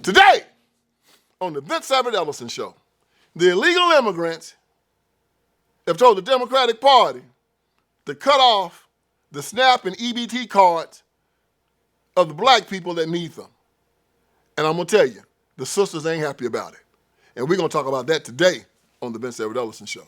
Today, on the VinceEverettEllison Show, the illegal immigrants have told the Democratic Party to cut off the SNAP and EBT cards of the black people that need them. And I'm going to tell you, the sisters ain't happy about it. And we're going to talk about that today on the VinceEverettEllison Show.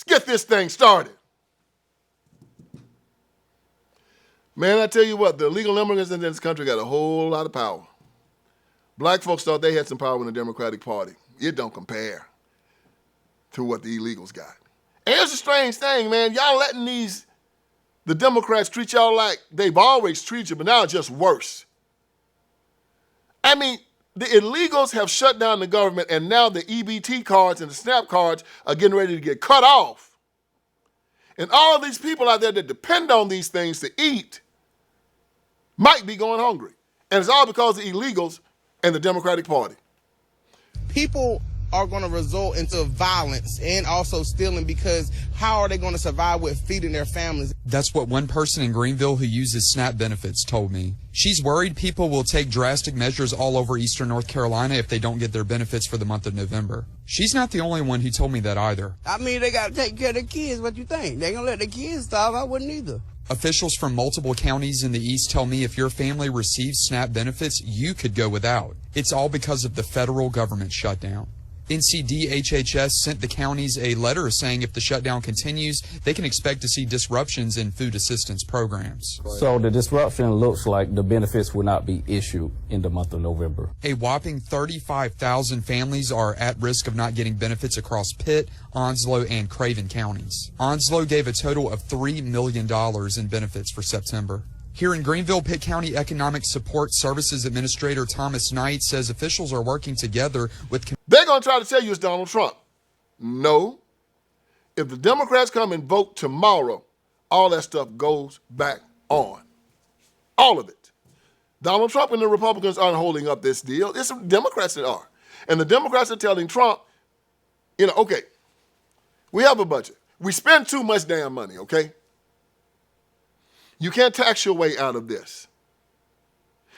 Get this thing started. Man, I tell you what, the illegal immigrants in this country got a whole lot of power. Black folks thought they had some power in the Democratic Party. It don't compare to what the illegals got. And here's a strange thing, man. Y'all letting the Democrats treat y'all like they've always treated you, but now it's just worse. I mean, the illegals have shut down the government, and now the EBT cards and the SNAP cards are getting ready to get cut off. And all of these people out there that depend on these things to eat might be going hungry. And it's all because of the illegals and the Democratic Party. People are going to result into violence and also stealing, because how are they going to survive with feeding their families? That's what one person in Greenville who uses SNAP benefits told me. She's worried people will take drastic measures all over eastern North Carolina if they don't get their benefits for the month of November. She's not the only one who told me that either. I mean, they got to take care of their kids. What you think? They going to let their kids starve? I wouldn't either. Officials from multiple counties in the east tell me if your family receives SNAP benefits, you could go without. It's all because of the federal government shutdown. NCDHHS sent the counties a letter saying if the shutdown continues, they can expect to see disruptions in food assistance programs. So the disruption looks like the benefits will not be issued in the month of November. A whopping 35,000 families are at risk of not getting benefits across Pitt, Onslow, and Craven counties. Onslow gave a total of $3 million in benefits for September. Here in Greenville, Pitt County Economic Support Services Administrator Thomas Knight says officials are working together with... They're going to try to tell you it's Donald Trump. No. If the Democrats come and vote tomorrow, all that stuff goes back on. All of it. Donald Trump and the Republicans aren't holding up this deal. It's the Democrats that are. And the Democrats are telling Trump, okay, we have a budget. We spend too much damn money, okay? You can't tax your way out of this.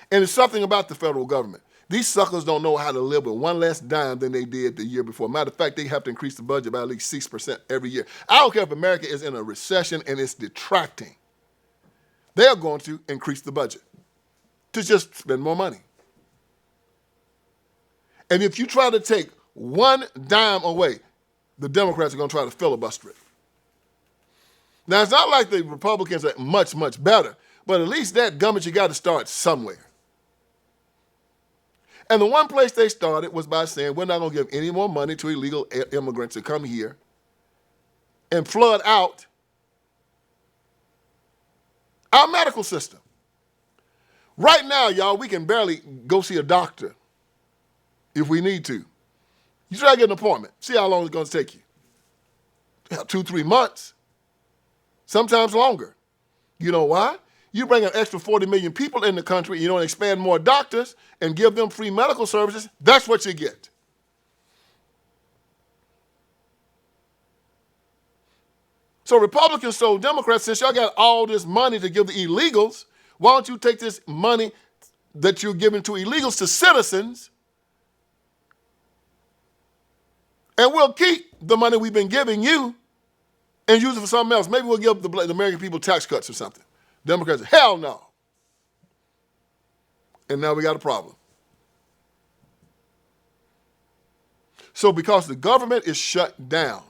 And it's something about the federal government. These suckers don't know how to live with one less dime than they did the year before. Matter of fact, they have to increase the budget by at least 6% every year. I don't care if America is in a recession and it's detracting. They're going to increase the budget to just spend more money. And if you try to take one dime away, the Democrats are going to try to filibuster it. Now, it's not like the Republicans are much, much better, but at least that gummit, you got to start somewhere. And the one place they started was by saying, we're not going to give any more money to illegal immigrants to come here and flood out our medical system. Right now, y'all, we can barely go see a doctor if we need to. You try to get an appointment. See how long it's going to take you. 2-3 months. Sometimes longer. You know why? You bring an extra 40 million people in the country, you don't expand more doctors and give them free medical services, that's what you get. So Republicans told Democrats, since y'all got all this money to give the illegals, why don't you take this money that you're giving to illegals to citizens, and we'll keep the money we've been giving you and use it for something else. Maybe we'll give the American people tax cuts or something. Democrats say, hell no. And now we got a problem. So because the government is shut down,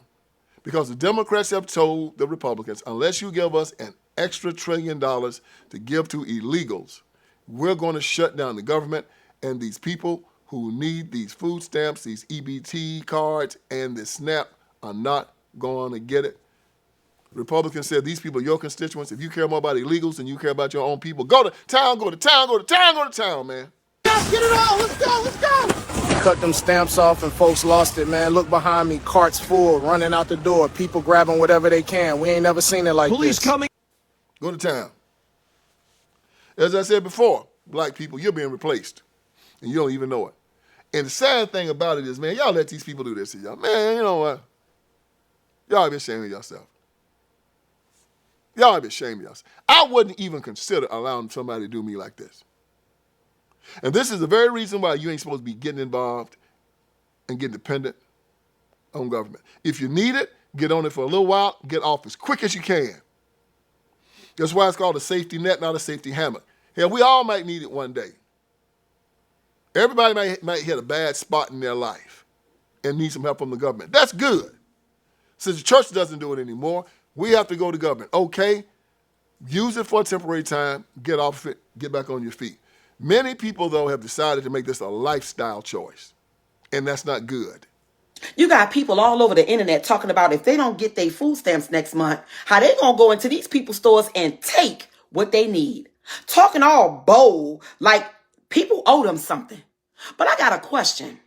because the Democrats have told the Republicans, unless you give us an extra $1 trillion to give to illegals, we're going to shut down the government, and these people who need these food stamps, these EBT cards, and the SNAP are not going to get it. Republicans said, these people are your constituents. If you care more about illegals than you care about your own people, go to town, go to town, go to town, go to town, man. Let's get it on. Let's go. Let's go. Cut them stamps off and folks lost it, man. Look behind me, carts full, running out the door, people grabbing whatever they can. We ain't never seen it like this. Police coming. Go to town. As I said before, black people, you're being replaced, and you don't even know it. And the sad thing about it is, man, y'all let these people do this to y'all. Man, you know what? Y'all be ashamed of yourself. Y'all be ashamed of yourself. I wouldn't even consider allowing somebody to do me like this. And this is the very reason why you ain't supposed to be getting involved and getting dependent on government. If you need it, get on it for a little while, get off as quick as you can. That's why it's called a safety net, not a safety hammock. Hell, we all might need it one day. Everybody might hit a bad spot in their life and need some help from the government. That's good. Since the church doesn't do it anymore, we have to go to government. Okay, use it for a temporary time, get off it, get back on your feet. Many people, though, have decided to make this a lifestyle choice, and that's not good. You got people all over the internet talking about if they don't get their food stamps next month, how they gonna go into these people's stores and take what they need. Talking all bold, like people owe them something. But I got a question.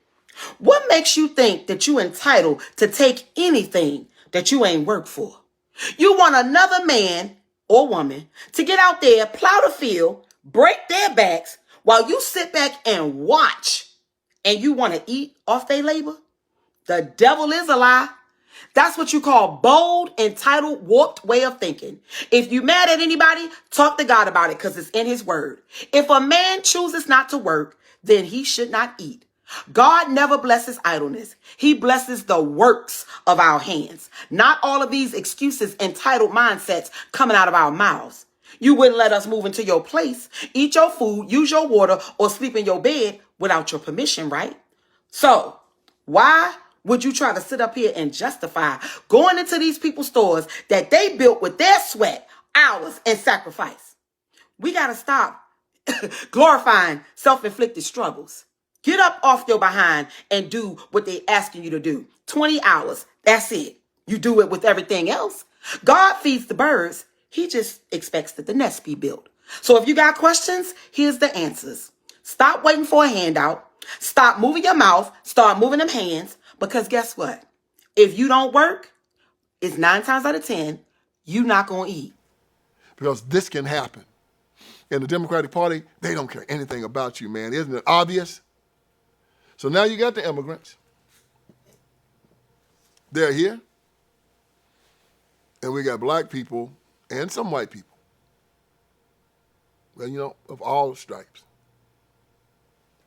What makes you think that you entitled to take anything that you ain't worked for? You want another man or woman to get out there, plow the field, break their backs, while you sit back and watch, and you want to eat off their labor? The devil is a lie. That's what you call bold, entitled, warped way of thinking. If you mad at anybody, talk to God about it because it's in his word. If a man chooses not to work, then he should not eat. God never blesses idleness. He blesses the works of our hands. Not all of these excuses, entitled mindsets coming out of our mouths. You wouldn't let us move into your place, eat your food, use your water, or sleep in your bed without your permission, right? So, why would you try to sit up here and justify going into these people's stores that they built with their sweat, hours, and sacrifice? We got to stop glorifying self-inflicted struggles. Get up off your behind and do what they're asking you to do. 20 hours, that's it. You do it with everything else. God feeds the birds. He just expects that the nest be built. So if you got questions, here's the answers. Stop waiting for a handout. Stop moving your mouth. Start moving them hands. Because guess what? If you don't work, it's 9 times out of 10, you're not going to eat. Because this can happen. In the Democratic Party, they don't care anything about you, man. Isn't it obvious? So now you got the immigrants. They're here. And we got black people and some white people. Well, you know, of all stripes.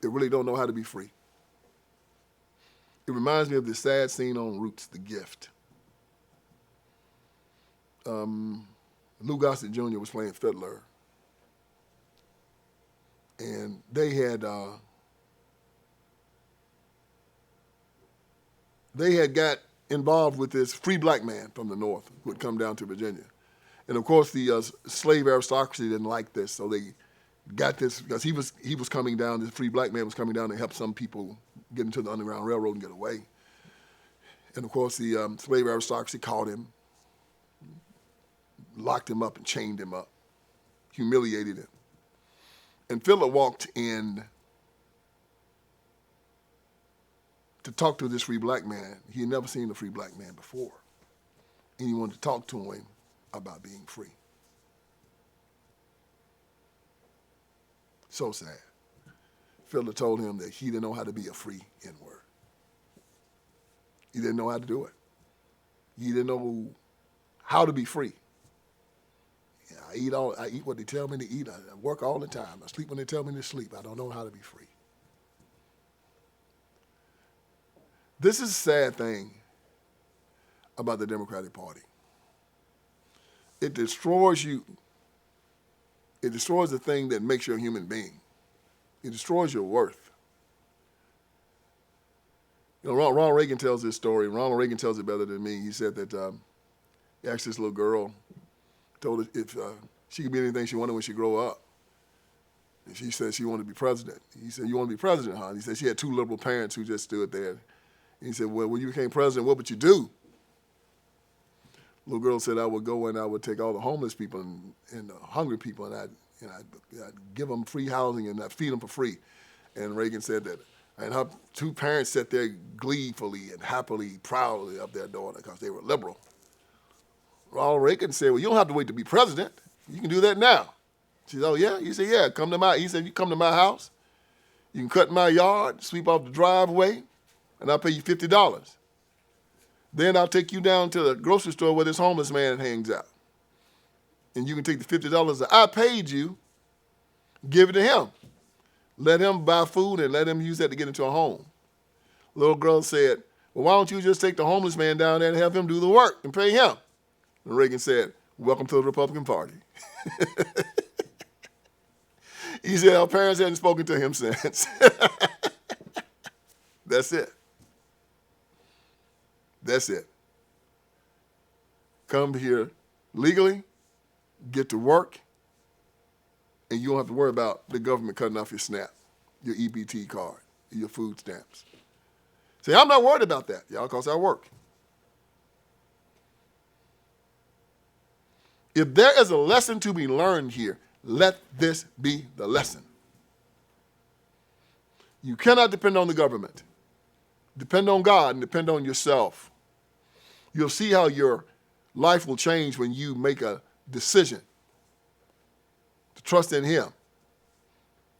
They really don't know how to be free. It reminds me of this sad scene on Roots, The Gift. Lou Gossett Jr. was playing fiddler. And they had got involved with this free black man from the North who had come down to Virginia. And of course the slave aristocracy didn't like this, so they got this, because he was coming down, this free black man was coming down to help some people get into the Underground Railroad and get away. And of course the slave aristocracy caught him, locked him up and chained him up, humiliated him. And Fiddler walked in to talk to this free black man. He had never seen a free black man before. And he wanted to talk to him about being free. So sad. Fiddler told him that he didn't know how to be a free N-word. He didn't know how to do it. He didn't know how to be free. I eat what they tell me to eat. I work all the time. I sleep when they tell me to sleep. I don't know how to be free. This is a sad thing about the Democratic Party. It destroys you. It destroys the thing that makes you a human being. It destroys your worth. You know, Ronald Reagan tells this story. Ronald Reagan tells it better than me. He said that he asked this little girl, told her if she could be anything she wanted when she grow up. And she said she wanted to be president. He said, "You want to be president, huh?" And he said she had 2 liberal parents who just stood there. And he said, "Well, when you became president, what would you do?" Little girl said, "I would go and I would take all the homeless people and the hungry people and I'd give them free housing and I'd feed them for free." And Reagan said that, and her 2 parents sat there gleefully and happily, proudly of their daughter because they were liberal. Ronald Reagan said, "Well, you don't have to wait to be president. You can do that now." She said, oh, yeah? He said, yeah, come to my, he said, you come to my house, you can cut my yard, sweep off the driveway, and I'll pay you $50. Then I'll take you down to the grocery store where this homeless man hangs out. And you can take the $50 that I paid you, give it to him. Let him buy food and let him use that to get into a home. Little girl said, well, why don't you just take the homeless man down there and have him do the work and pay him? And Reagan said, welcome to the Republican Party. He said our parents hadn't spoken to him since. That's it. That's it. Come here legally, get to work, and you don't have to worry about the government cutting off your SNAP, your EBT card, your food stamps. See, I'm not worried about that, y'all, because I work. If there is a lesson to be learned here, let this be the lesson. You cannot depend on the government. Depend on God and depend on yourself. You'll see how your life will change when you make a decision to trust in Him.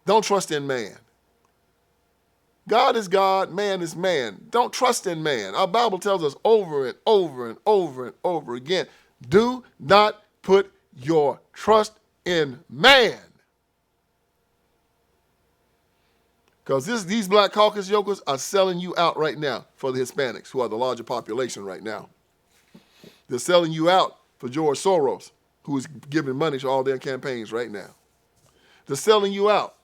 Don't trust in man. God is God, man is man. Don't trust in man. Our Bible tells us over and over and over and over again, do not put your trust in man. Because these black caucus yokers are selling you out right now for the Hispanics, who are the larger population right now. They're selling you out for George Soros, who is giving money to all their campaigns right now. They're selling you out,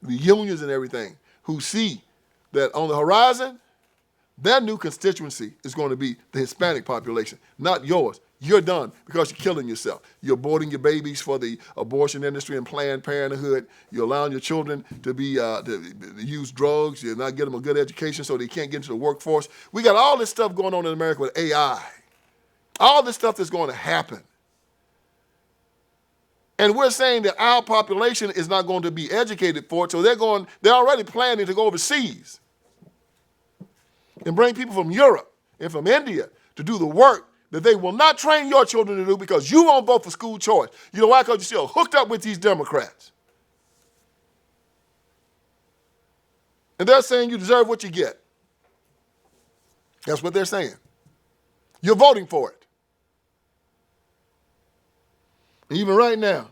the unions and everything, who see that on the horizon, their new constituency is going to be the Hispanic population, not yours. You're done because you're killing yourself. You're aborting your babies for the abortion industry and Planned Parenthood. You're allowing your children to be to use drugs. You're not getting them a good education so they can't get into the workforce. We got all this stuff going on in America with AI. All this stuff that's going to happen. And we're saying that our population is not going to be educated for it, so they're already planning to go overseas and bring people from Europe and from India to do the work that they will not train your children to do because you won't vote for school choice. You know why? Because you're still hooked up with these Democrats. And they're saying you deserve what you get. That's what they're saying. You're voting for it. And even right now,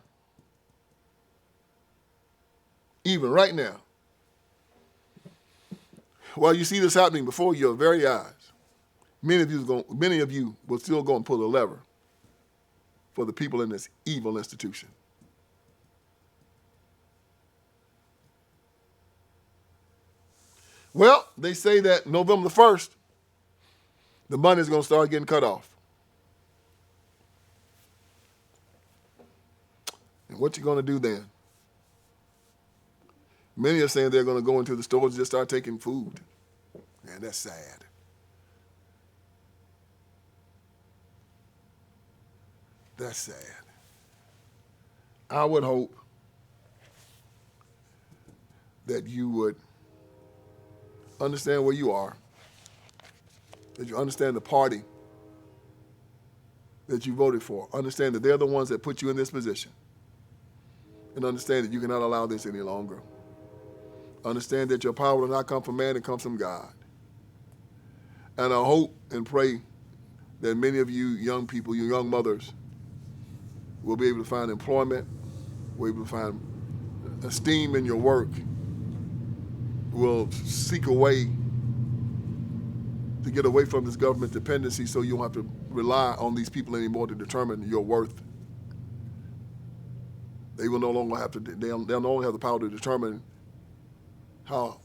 while you see this happening before your very eyes, many of you will still go and pull the lever for the people in this evil institution. Well, they say that November the 1st, the money is going to start getting cut off. And what you going to do then? Many are saying they're going to go into the stores and just start taking food. Man, that's sad. That's sad. I would hope that you would understand where you are, that you understand the party that you voted for, understand that they're the ones that put you in this position, and understand that you cannot allow this any longer. Understand that your power will not come from man, it comes from God. And I hope and pray that many of you young people, you young mothers, will be able to find employment, will be able to find esteem in your work, will seek a way to get away from this government dependency so you don't have to rely on these people anymore to determine your worth. They will no longer have to, they'll no longer have the power to determine how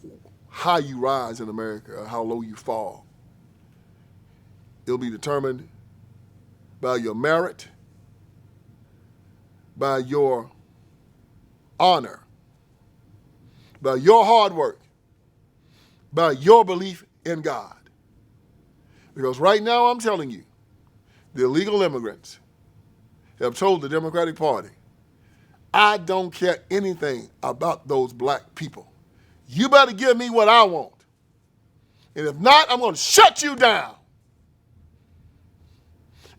high you rise in America or how low you fall. It'll be determined by your merit, by your honor, by your hard work, by your belief in God. Because right now I'm telling you, the illegal immigrants have told the Democratic Party, I don't care anything about those black people. You better give me what I want. And if not, I'm going to shut you down.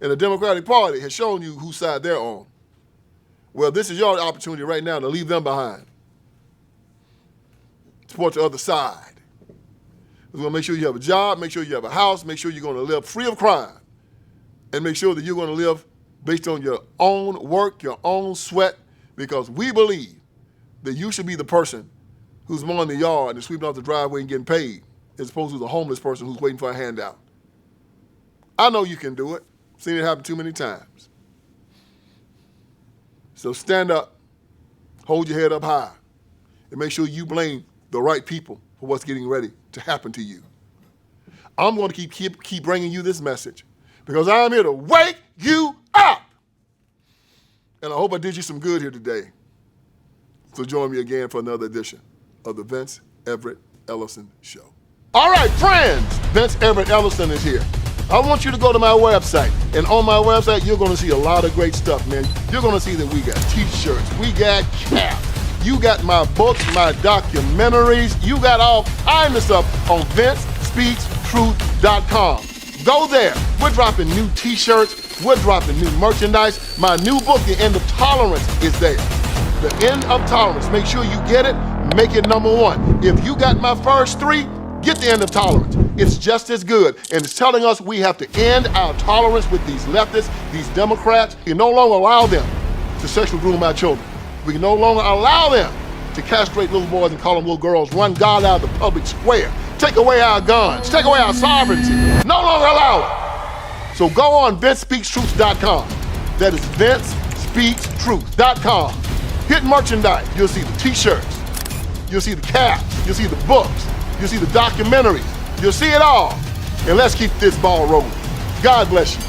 And the Democratic Party has shown you whose side they're on. Well, this is your opportunity right now to leave them behind. Support the other side. We're going to make sure you have a job, make sure you have a house, make sure you're going to live free of crime, and make sure that you're going to live based on your own work, your own sweat, because we believe that you should be the person who's mowing the yard and sweeping off the driveway and getting paid, as opposed to the homeless person who's waiting for a handout. I know you can do it. Seen it happen too many times. So stand up, hold your head up high, and make sure you blame the right people for what's getting ready to happen to you. I'm going to keep bringing you this message because I'm here to wake you up. And I hope I did you some good here today. So join me again for another edition of the Vince Everett Ellison Show. All right, friends, Vince Everett Ellison is here. I want you to go to my website, and on my website, you're going to see a lot of great stuff, man. You're going to see that we got t-shirts, we got caps, you got my books, my documentaries, you got all kinds of stuff on VinceSpeaksTruth.com. Go there. We're dropping new t-shirts, we're dropping new merchandise. My new book, The End of Tolerance, is there. The End of Tolerance. Make sure you get it, make it #1. If you got my first 3, get The End of Tolerance. It's just as good, and it's telling us we have to end our tolerance with these leftists, these Democrats. We can no longer allow them to sexually groom our children. We can no longer allow them to castrate little boys and call them little girls, run God out of the public square, take away our guns, take away our sovereignty. No longer allow it. So go on VinceSpeaksTruth.com. That is VinceSpeaksTruth.com. Hit merchandise. You'll see the t-shirts. You'll see the caps. You'll see the books. You'll see the documentaries. You'll see it all. And let's keep this ball rolling. God bless you.